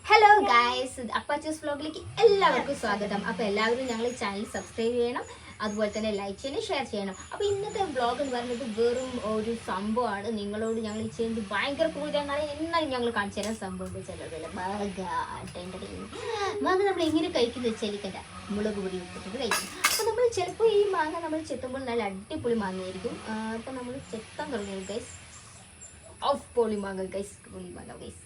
Hello guys, അപ്പാച്ചൂസ് വ്ലോഗിലേക്ക് എല്ലാവർക്കും സ്വാഗതം. അപ്പോൾ എല്ലാവരും ഞങ്ങൾ ചാനൽ സബ്സ്ക്രൈബ് ചെയ്യണം, അതുപോലെ തന്നെ ലൈക്ക് ചെയ്യണം, ഷെയർ ചെയ്യണം. അപ്പോൾ ഇന്നത്തെ വ്ലോഗ് എന്ന് പറയുന്നത് വെറും ഒരു സംഭവമാണ്. നിങ്ങളോട് ഞങ്ങൾ ചെയ്യുന്നത് ഭയങ്കര കൂടുതലാണ്. എന്നാലും ഞങ്ങൾ കാണിച്ചു തരാൻ സംഭവം ചിലതല്ല മാങ്ങ നമ്മൾ എങ്ങനെ കഴിക്കുന്നത് വെച്ചാലിക്കണ്ട മുളക് പൊടി ഇട്ടിട്ട് കഴിക്കും. അപ്പോൾ നമ്മൾ ചിലപ്പോൾ ഈ മാങ്ങ നമ്മൾ ചെത്തുമ്പോൾ നല്ല അടിപൊളി മാങ്ങയായിരിക്കും. അപ്പോൾ നമ്മൾ ചെത്താൻ തുടങ്ങിയത് ഗൈസ്. ഓഫ് പൊളി മാങ്ങ ഗൈസ്, പൊളി മാങ്ങ ഗൈസ്.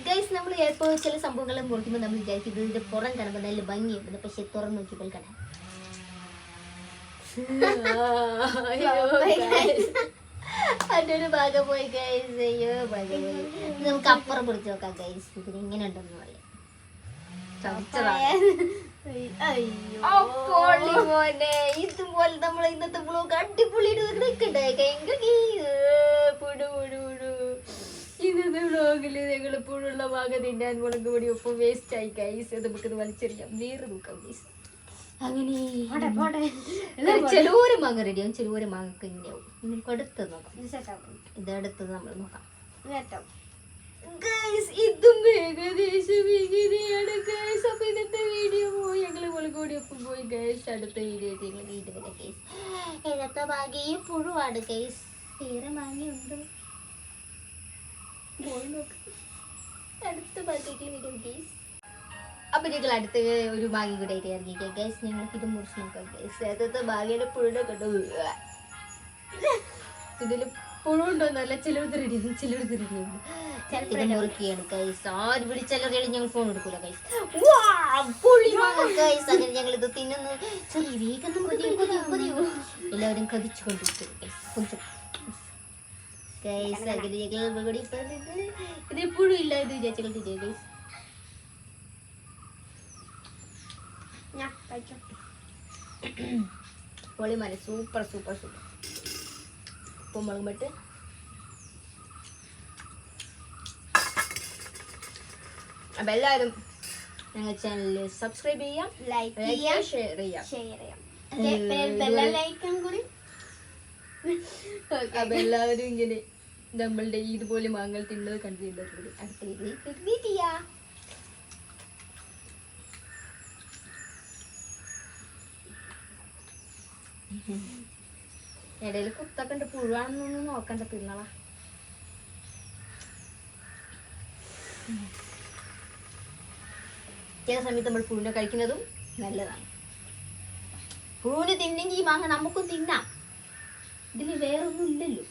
ഗൈസ്, നമ്മൾ ഇപ്പോൾ ചില സംഭവങ്ങളെ മുറിക്കുമ്പോൾ നമ്മൾ വിചാരിക്കുന്നത് ഇതിന്റെ പുറം കാണുമ്പോൾ നല്ല ഭംഗിയുണ്ട്. പക്ഷെ തുറന്നു നോക്കിയപ്പോൾ കാണാം അതിന്റെ ഒരു ഭാഗം പോയി ഗൈസ്. അയ്യോ ഭാഗം പോയി. നമുക്ക് അപ്പുറം പിടിച്ച് നോക്കാം ഗൈസ്, ഇതിന് എങ്ങനെ ഉണ്ടെന്ന് പറയാം. ഇതുപോലെ നമ്മൾ ഇന്നത്തെ ബ്ലോഗ് അടിപൊളിയായിട്ട് ഇന്നത്തെ വ്ലോഗില് ഞങ്ങൾ പുഴുള്ള മാങ്ങ തിന്നാൻ മുളക് പൊടി ഒപ്പം വേസ്റ്റ് ആയി ഗൈസ്. നമുക്കത് വലിച്ചെറിയാം, നീറ് നോക്കാം ഗൈസ്. അങ്ങനെ ചെലൂര് മാങ്ങ റെഡിയാവും, ചെലൂര് മാങ്ങക്ക് ഇങ്ങനെയാവും. നമുക്ക് അടുത്ത് നോക്കാം, ഇതടുത്തത് നമ്മൾ നോക്കാം ഗൈസ്. ഇതും ഏകദേശം ഇങ്ങനെയാണ് ഗൈസ്. അപ്പൊ ഇന്നത്തെ വീഡിയോ പോയി, ഞങ്ങൾ മുളക് പൊടി ഒപ്പം പോയി ഗൈസ്. അടുത്ത വീഡിയോ ഞങ്ങൾ വീട്ടിൽ വരാം ഗൈസ്. ഇന്നത്തെ മാങ്ങയും പുഴുവാണ് ഗൈസ്. വേറെ മാങ്ങയുണ്ട്, അടുത്ത പാക്കറ്റിൽ വരും ഗൈസ്. അപ്പൊ ഞങ്ങൾ അടുത്ത ഒരു മാങ്ങ കൂടെ ആയിട്ട് ഇറങ്ങിക്കാം ഗൈസ്. ഞങ്ങൾക്ക് ഇത് മുറിച്ച് നോക്കാം ഗൈസ്. അതത്തെ മാങ്ങയുടെ പുഴുടെ കണ്ടു. ഇതില് പുഴുണ്ടോന്നല്ല, ചിലവത് റെഡിയാണ്, ചിലവത് റെഡിയാണ്. ചിലപ്പോൾ മുറിക്കുകയാണ് ഗൈസ്. ആര് വിളിച്ചാലും ഞങ്ങൾ ഫോൺ എടുക്കൂല ഗൈസ്. അങ്ങനെ ഞങ്ങൾ ഇത് തിന്നുന്നു. എല്ലാവരും കതിച്ചു കൊണ്ടിരിക്കും ഗൈസ്. കൊഞ്ചം ഇത് എപ്പോഴും ഇല്ല ഇത് വിചാരിച്ചു ഗൈസ്. പൊളിമാന സൂപ്പർ സൂപ്പർ സൂപ്പർ. ഉപ്പും മുളകും ഇട്ട് അപ്പം എല്ലാവരും ഞങ്ങൾ ചാനൽ സബ്സ്ക്രൈബ് ചെയ്യാം, ലൈക്ക് ചെയ്യാം, ഷെയർ ചെയ്യാം. അപ്പൊ എല്ലാവരും ഇങ്ങനെ നമ്മളുടെ ഇതുപോലെ മാങ്ങൽ തിന്നത് കണ്ടു. ഇടയിൽ കുത്തൊക്കെ ഉണ്ട്, പുഴുവാണെന്നൊന്നും നോക്കണ്ട, തിന്നള. ചില സമയത്ത് നമ്മൾ പുഴുവിനെ കഴിക്കുന്നതും നല്ലതാണ്. പുഴുവിനെ തിന്നെങ്കിൽ ഈ മാങ്ങ നമുക്കും തിന്നാം. ഇതിൽ വേറൊന്നും ഇല്ലല്ലോ.